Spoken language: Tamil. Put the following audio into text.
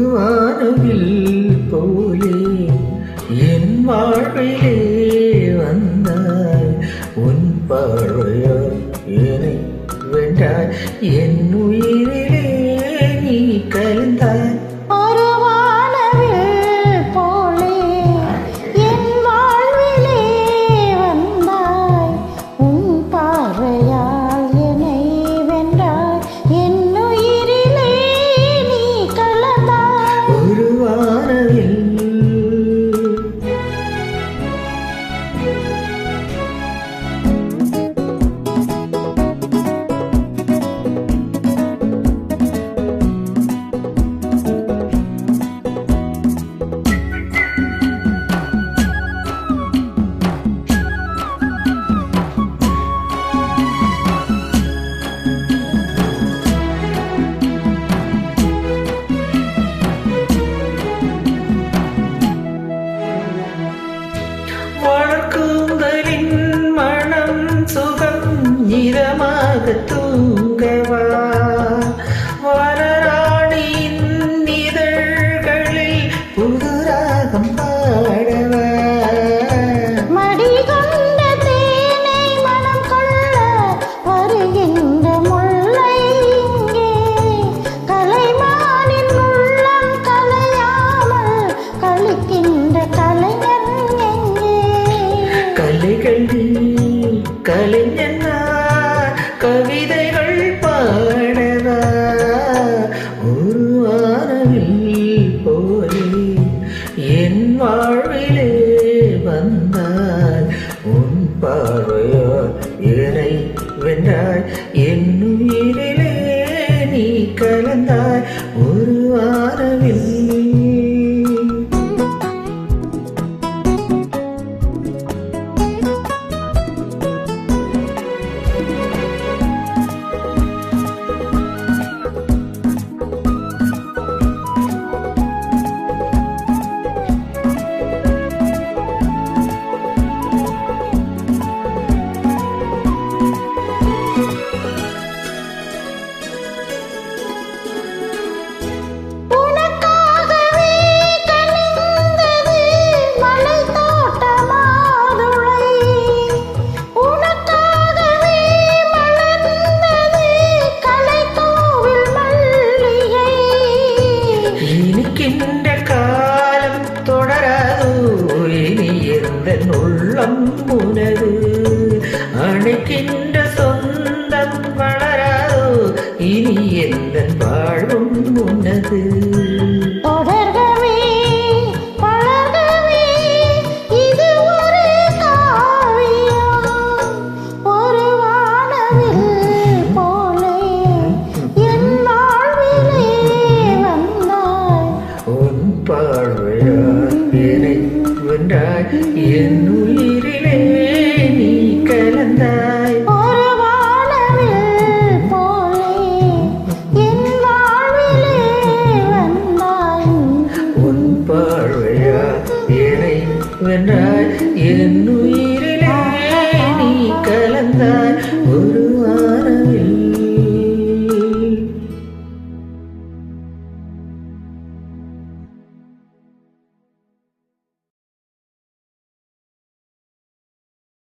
ஒரு வானவில் போலே என் வாழ்விலே வந்தாய். உன் பார்வையால் என்னை வென்றாய். என் உயிரிலே நீ கலந்தாய். ஒரு வானவில் போலே என் வாழ்விலே வந்தாய். உன் பார்வையால் என்னை வென்றாய். என் உயிரிலே நீ கலந்தாய். ஒரு வானவில் வளர்க்கூந்தலின் மனம் சுகம் நிறமாக தூங்கவா. வளராணியின் இதழ்களில் புது ராகம் பாடவா. மடி கொண்ட தேனை மனம் கொள்ள வருகின்ற முல்லை இங்கே. கலைமானின் உள்ளம் கலையாமல் கழிக்கின்ற கலைஞன் எங்கே. கலைஞனார் கவிதைகள் பாடவா. ஒரு வானவில் போலே என் வாழ்விலே வந்தாய். உன் பார்வையால் என்னை வென்றாய். என் உயிரிலே நீ கலந்தாய். ஒரு வானவில் இனிக்கின்ற காலம் தொடராதோ. இனி எந்த உள்ளம் உனது. அணைக்கின்ற சொந்தம் வளராதோ. இனி எந்த வாழ்வும் உனது. தொடர்கவே வளர்கவே இது ஒரு காவியம். ஒரு வானவில் போலே என் வாழ்விலே வந்தாய். உன் பார்வையால் என்னை வென்றாய். என் உயிரிலே நீ கலந்தாய். ஒரு வானவில் போலே என் வாழ்விலே வந்தாய். உன் பார்வையால் என்னை வென்றாய். என் உயிரிலே நீ கலந்தாய். ஒரு